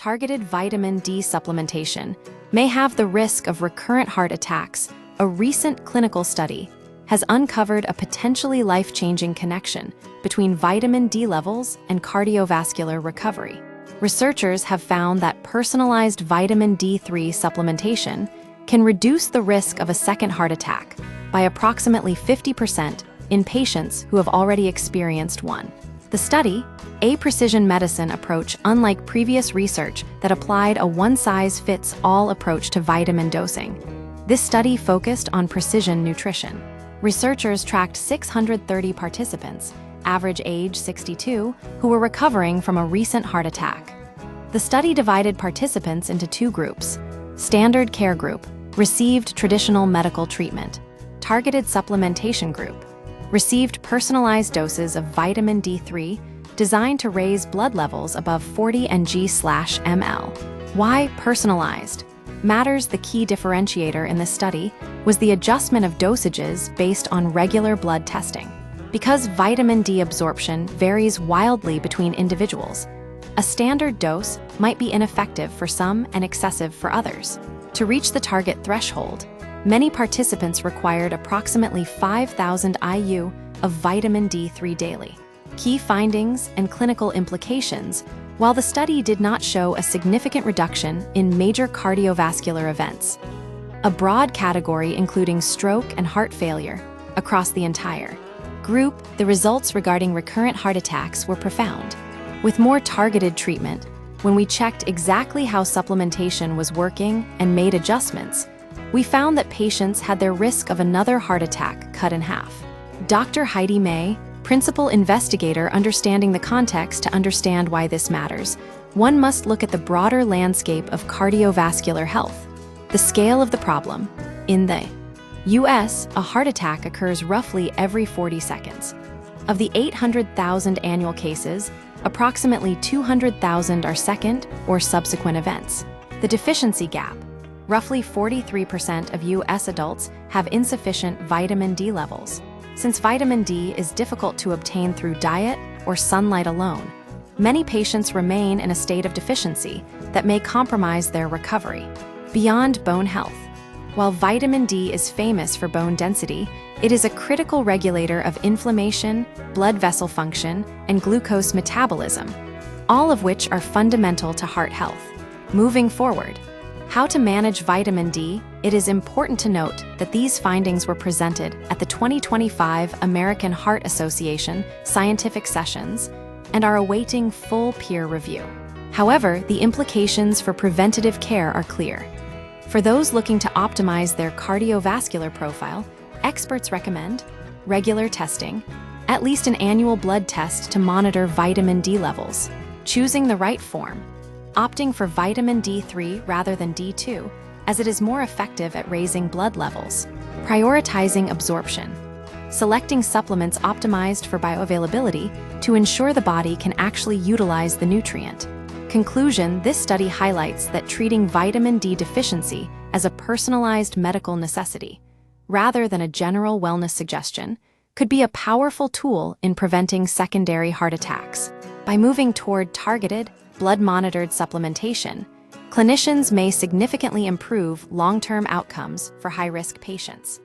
targeted vitamin D supplementation may have the risk of recurrent heart attacks, a recent clinical study has uncovered a potentially life-changing connection between vitamin D levels and cardiovascular recovery. Researchers have found that personalized vitamin D3 supplementation can reduce the risk of a second heart attack by approximately 50% in patients who have already experienced one. The study, a precision medicine approach unlike previous research that applied a one-size-fits-all approach to vitamin dosing. This study focused on precision nutrition. Researchers tracked 630 participants, average age 62, who were recovering from a recent heart attack. The study divided participants into two groups. Standard care group received traditional medical treatment. Targeted supplementation group received personalized doses of vitamin D3 designed to raise blood levels above 40 ng/ml. Why personalized matters. The key differentiator in this study was the adjustment of dosages based on regular blood testing. Because vitamin D absorption varies wildly between individuals, a standard dose might be ineffective for some and excessive for others. To reach the target threshold, many participants required approximately 5,000 IU of vitamin D3 daily. Key findings and clinical implications. While the study did not show a significant reduction in major cardiovascular events, a broad category including stroke and heart failure across the entire group, the results regarding recurrent heart attacks were profound. With more targeted treatment, when we checked exactly how supplementation was working and made adjustments, we found that patients had their risk of another heart attack cut in half. Dr. Heidi May, principal investigator, understanding the context to understand why this matters, one must look at the broader landscape of cardiovascular health. The scale of the problem. In the U.S., a heart attack occurs roughly every 40 seconds. Of the 800,000 annual cases, approximately 200,000 are second or subsequent events. The deficiency gap. Roughly 43% of U.S. adults have insufficient vitamin D levels. Since vitamin D is difficult to obtain through diet or sunlight alone, many patients remain in a state of deficiency that may compromise their recovery. Beyond bone health. While vitamin D is famous for bone density, it is a critical regulator of inflammation, blood vessel function, and glucose metabolism, all of which are fundamental to heart health. Moving forward, how to manage vitamin D. It is important to note that these findings were presented at the 2025 American Heart Association Scientific Sessions and are awaiting full peer review. However, the implications for preventative care are clear. For those looking to optimize their cardiovascular profile, experts recommend regular testing, at least an annual blood test to monitor vitamin D levels, choosing the right form, opting for vitamin D3 rather than D2, as it is more effective at raising blood levels, prioritizing absorption, selecting supplements optimized for bioavailability to ensure the body can actually utilize the nutrient. Conclusion: this study highlights that treating vitamin D deficiency as a personalized medical necessity, rather than a general wellness suggestion, could be a powerful tool in preventing secondary heart attacks. By moving toward targeted, blood-monitored supplementation, clinicians may significantly improve long-term outcomes for high-risk patients.